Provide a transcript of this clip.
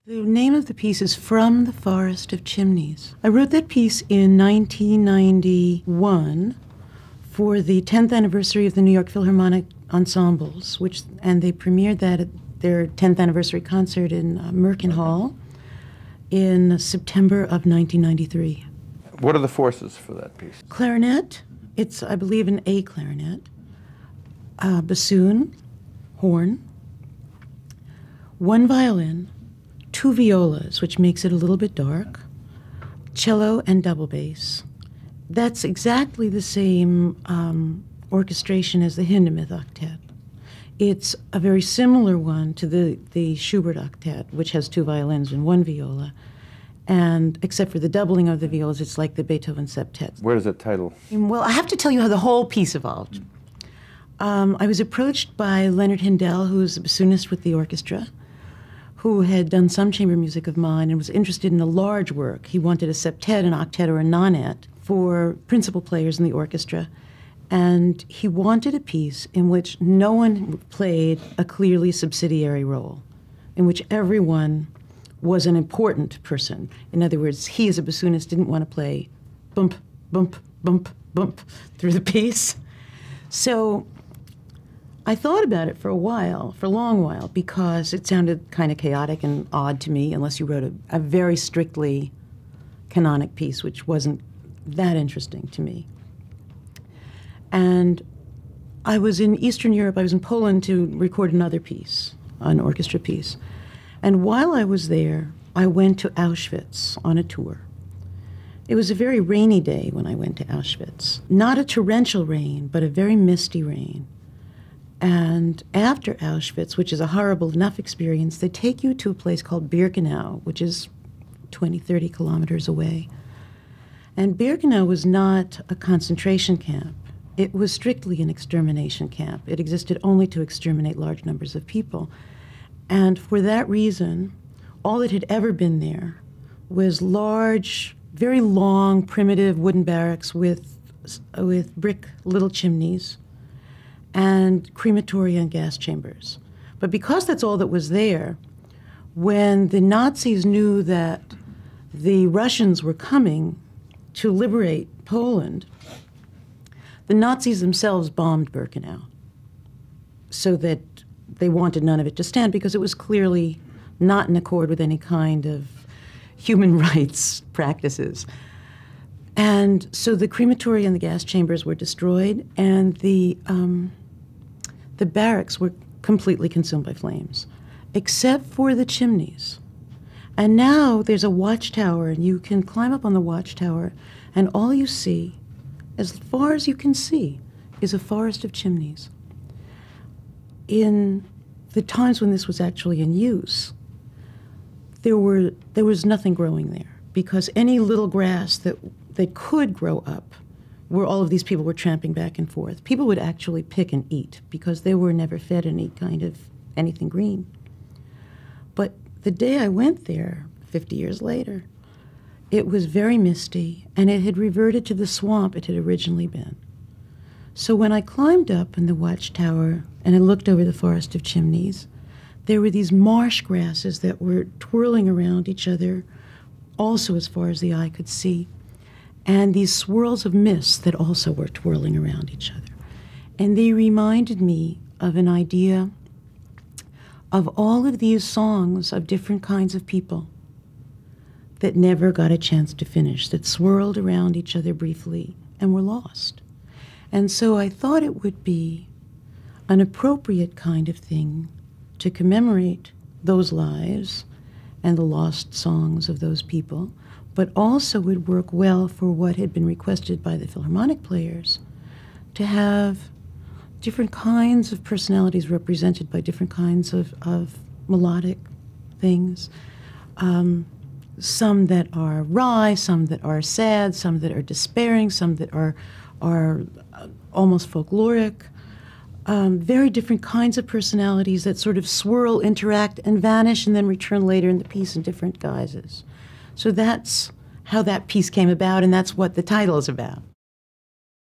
The name of the piece is From the Forest of Chimneys. I wrote that piece in 1991 for the 10th anniversary of the New York Philharmonic Ensembles, and they premiered that at their 10th anniversary concert in Milken Hall in September of 1993. What are the forces for that piece? Clarinet, it's, I believe, an A clarinet, bassoon, horn, one violin, two violas, which makes it a little bit dark, cello, and double bass. That's exactly the same orchestration as the Hindemith octet. It's a very similar one to the Schubert octet, which has two violins and one viola. And except for the doubling of the violas, it's like the Beethoven septet. Where does that title? Well, I have to tell you how the whole piece evolved. I was approached by Leonard Hindell, who's a bassoonist with the orchestra, who had done some chamber music of mine and was interested in a large work. He wanted a septet, an octet, or a nonet for principal players in the orchestra. And he wanted a piece in which no one played a clearly subsidiary role, in which everyone was an important person. In other words, he as a bassoonist didn't want to play bump, bump, bump, bump through the piece. So I thought about it for a long while, because it sounded kind of chaotic and odd to me, unless you wrote a very strictly canonic piece, which wasn't that interesting to me. And I was in Eastern Europe, I was in Poland to record another piece, an orchestra piece. And while I was there, I went to Auschwitz on a tour. It was a very rainy day when I went to Auschwitz. Not a torrential rain, but a very misty rain. And after Auschwitz, which is a horrible enough experience, they take you to a place called Birkenau, which is 20, 30 kilometers away. And Birkenau was not a concentration camp. It was strictly an extermination camp. It existed only to exterminate large numbers of people. And for that reason, all that had ever been there was large, very long, primitive wooden barracks with brick little chimneys and crematoria and gas chambers. But because that's all that was there, when the Nazis knew that the Russians were coming to liberate Poland, the Nazis themselves bombed Birkenau, so that they wanted none of it to stand, because it was clearly not in accord with any kind of human rights practices. And so the crematoria and the gas chambers were destroyed, and the barracks were completely consumed by flames, except for the chimneys. And now there's a watchtower, and you can climb up on the watchtower, and all you see, as far as you can see, is a forest of chimneys. In the times when this was actually in use, there was nothing growing there, because any little grass that could grow up, where all of these people were tramping back and forth, people would actually pick and eat, because they were never fed any kind of anything green. But the day I went there, 50 years later, it was very misty, and it had reverted to the swamp it had originally been. So when I climbed up in the watchtower and I looked over the Forest of Chimneys, there were these marsh grasses that were twirling around each other, also as far as the eye could see, and these swirls of mist that also were twirling around each other. And they reminded me of an idea of all of these songs of different kinds of people that never got a chance to finish, that swirled around each other briefly and were lost. And so I thought it would be an appropriate kind of thing to commemorate those lives and the lost songs of those people, but also would work well for what had been requested by the Philharmonic players, to have different kinds of personalities represented by different kinds of melodic things. Some that are wry, some that are sad, some that are despairing, some that are almost folkloric. Very different kinds of personalities that sort of swirl, interact, and vanish, and then return later in the piece in different guises. So that's how that piece came about, and that's what the title is about.